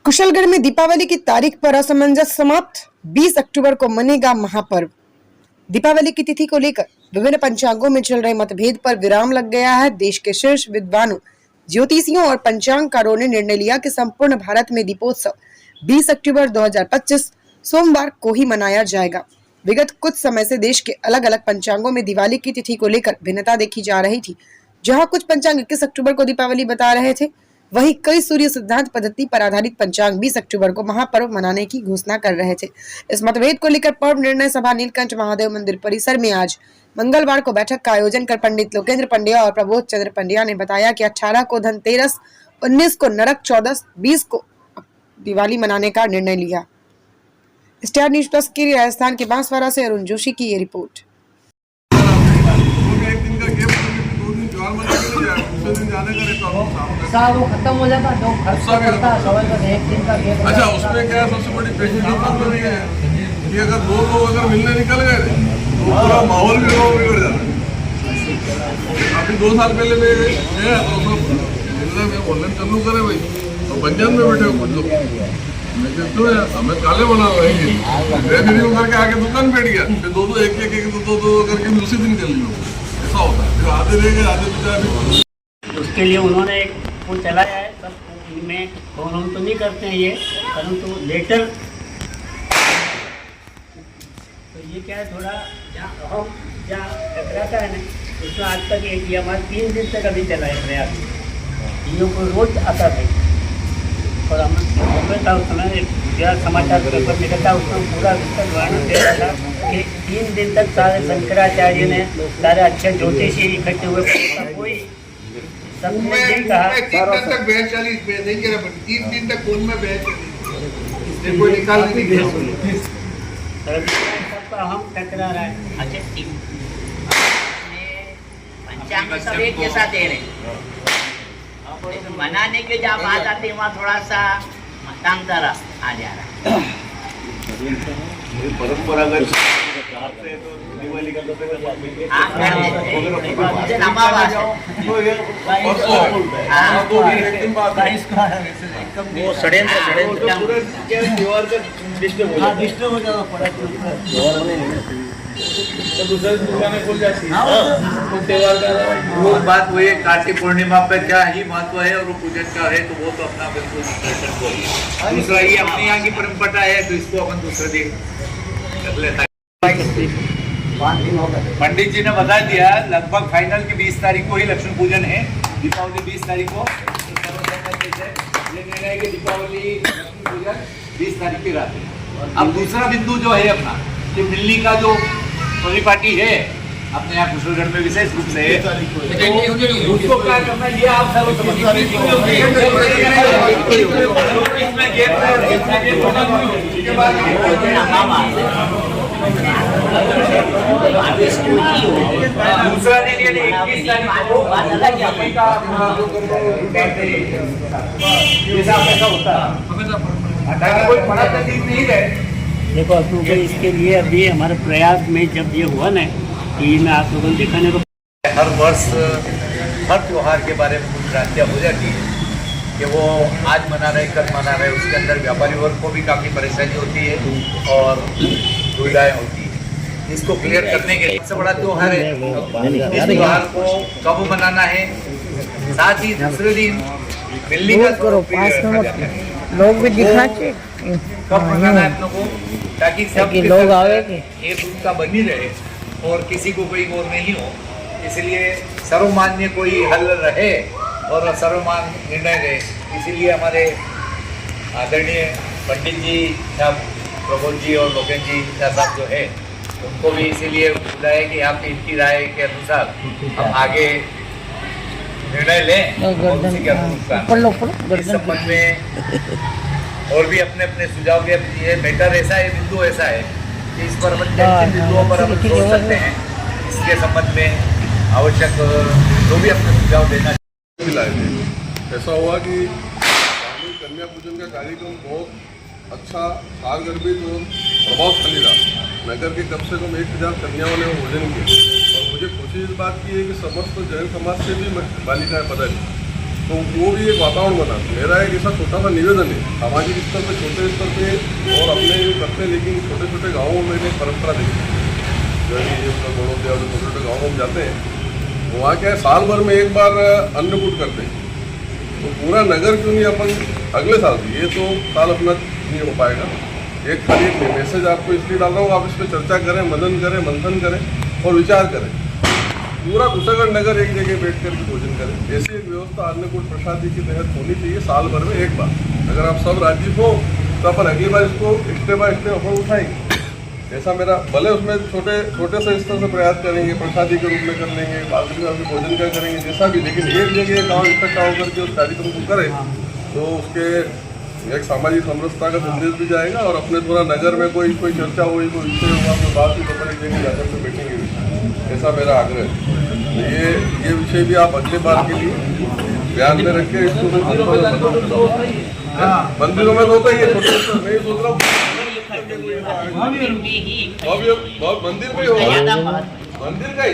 कुशलगढ़ में दीपावली की तारीख पर असमंजस समाप्त। 20 अक्टूबर को मनेगा महापर्व। दीपावली की तिथि को लेकर विभिन्न पंचांगों में चल रहे मतभेद पर विराम लग गया है। देश के शीर्ष विद्वानों, ज्योतिषियों और पंचांगकारों ने निर्णय लिया कि संपूर्ण भारत में दीपोत्सव 20 अक्टूबर 2025 सोमवार को ही मनाया जाएगा। विगत कुछ समय से देश के अलग अलग पंचांगों में दिवाली की तिथि को लेकर भिन्नता देखी जा रही थी। जहां कुछ पंचांग 21 अक्टूबर को दीपावली बता रहे थे, वहीं कई सूर्य सिद्धांत पद्धति पर आधारित पंचांग 20 अक्टूबर को महापर्व मनाने की घोषणा कर रहे थे। इस मतभेद को लेकर पर्व निर्णय सभा नीलकंठ महादेव मंदिर परिसर में आज मंगलवार को बैठक का आयोजन कर पंडित लोकेंद्र पंड्या और प्रबोध चंद्र पंड्या ने बताया कि 18 को धनतेरस, 19 को नरक चौदस, 20 को दिवाली मनाने का निर्णय लिया। स्टार न्यूज प्लस के लिए राजस्थान के बांसवाड़ा से अरुण जोशी की ये रिपोर्ट। वो खत्म हो जाता जो खर्चा करता एक दिन का गेप। अच्छा, उसमें क्या है, सबसे बड़ी पेशेंट है कि अगर दो लोग अगर मिलने निकल गए तो पूरा माहौल भी बिगड़ जाता है। अभी 2 साल पहले में गया तो सब मिलने में बोलने चालू करे भाई, तो बंजन में बैठे हो कुछ लोग, लेकिन क्यों है हमें काले बना रहेंगे करके आके दुकान बैठ गया, फिर दो करके उसी दिन कर लियो, ऐसा होता है। फिर आधे रह गए, आधे बेचारे। उसके लिए उन्होंने एक पुल चलाया है, सब में हम तो नहीं करते हैं ये, परंतु लेटर तो ये क्या है, थोड़ा जहाँ टकराता है ना, उसमें आज तक एक ये हमारे 3 दिन तक अभी चला है प्रयास। ये को रोज आता था और हमें था उस समय समाचार पेपर निकलता, उसमें पूरा वर्णन दे रहा था कि 3 दिन तक सारे शंकराचार्य ने, सारे अच्छे ज्योतिषी इकट्ठे हुए, कोई सबने ये कहा 3 दिन तक बैठ चली, नहीं कह रहा, 3 दिन तक फोन में बैठ चली, कोई निकाल नहीं गया, सबका हम टकरा रहा है। अच्छा, पंचांग सब एक जैसा दे रहे, मनाने के जहाँ बात आती है वहाँ थोड़ा सा मतांतर आ जा रहा है। परंपरागत दिवाली का वो बात वही है, कार्तिक पूर्णिमा पे क्या ही महत्व है और वो पूजन का है, तो वो तो अपना बिल्कुल दूसरा ये अपने यहाँ की परंपरा है, तो इसको अपन दूसरे दिन कर लेता है। पंडित जी ने बता दिया लगभग फाइनल की 20 तारीख को ही लक्ष्मी पूजन है, दीपावली 20 तारीख को, ये निर्णय है कि दीपावली लक्ष्मी पूजन 20 तारीख की रात है। अब दूसरा बिंदु जो है अपना, ये मिलनी का जो परिपाटी है अपने यहाँ कुशलगढ़ में विशेष रूप से है, तो उसको क्या करना ये आप दूसरा दिन ये 21 तारीख को कोई बड़ा तकलीफ नहीं है। देखो अशोक भाई, इसके लिए अभी हमारे प्रयास में जब ये हुआ ना, टीवी में आप लोगों ने देखा नहीं, तो हर वर्ष हर त्योहार के बारे में कुछ भ्रांतियाँ हो जाती है कि वो आज मना रहे, कल मना रहे, उसके अंदर व्यापारी वर्ग को भी काफ़ी परेशानी होती है और दुविधाएँ होती है। इसको क्लियर करने के लिए सबसे बड़ा त्योहार है, इस त्योहार को कब मनाना है, साथ ही दूसरे दिन मिलने का लोग भी दिखना चाहिए कब मनाना है अपनों को, ताकि सब लोग आवे एक उनका बनी रहे और किसी को कोई वो नहीं हो। इसलिए सर्वमान्य कोई हल रहे और सर्वमान्य निर्णय रहे, इसीलिए हमारे आदरणीय पंडित जी साहब, प्रबोध जी और लोकेंद्र जी साहब जो है, उनको भी इसीलिए बुलाया कि आप इनकी राय के अनुसार हम आगे निर्णय लें और उसी के अनुसार इस संबंध में और भी अपने अपने सुझाव दिए। ये मैटर ऐसा है, बिंदु ऐसा है कि इस पर अपन बिंदुओं पर हम सोच सकते हैं, इसके संबंध में आवश्यक जो भी अपने सुझाव देना चाहिए। ऐसा हुआ कि कन्या पूजन का कार्यक्रम बहुत अच्छा, सारगर्भित और प्रभावशाली रहा। नगर के कम से कम 1000 कन्याओं ने भोजन किया और मुझे खुशी इस बात की है कि समस्त जैन समाज से भी बालिकाएं पधारी तो वो भी एक वातावरण बना। मेरा एक ऐसा छोटा सा निवेदन है, सामाजिक स्तर पे, छोटे स्तर पे और अपने जो करते हैं, लेकिन छोटे छोटे गाँवों में एक परंपरा देखी, जैसे बड़ोदया और छोटे छोटे गाँवों में जाते हैं, वहाँ क्या है, साल भर में एक बार अन्नकूट करते हैं। तो पूरा नगर क्यों नहीं अपन अगले साल भी, ये तो साल अपना नहीं हो पाएगा। एक खाली एक मैसेज आपको इसलिए डाल रहा हूँ, आप इस पर चर्चा करें, मनन करें, मंथन करें और विचार करें। पूरा कुशागढ़ नगर एक जगह बैठ कर के भोजन करें। ऐसी एक व्यवस्था अन्नकूट प्रसादी के तहत होनी चाहिए साल भर में एक बार। अगर आप सब राजी हो तो अपन अगली बार इसको स्टेप बाय स्टेप अपन उठाएंगे। ऐसा मेरा, भले उसमें छोटे छोटे से स्तर से प्रयास करेंगे, प्रसादी के रूप में कर लेंगे, बाकी में भोजन का करेंगे, जैसा भी, लेकिन एक जगह गाँव इकट्ठा होकर के उस कार्यक्रम को करें तो उसके एक सामाजिक समरसता का संदेश भी जाएगा और अपने थोड़ा नगर में कोई चर्चा हुई, कोई विषय हुआ, कोई बात हुई तो अपन एक जगह जाकर के बैठेंगे भी। ऐसा मेरा आग्रह है। तो ये विषय भी आप अगले बार के लिए ध्यान में रख के इसको मंदिरों में होता ही है, छोटे नहीं सोच रहा हूँ, मंदिर में ही होगा, मंदिर का ही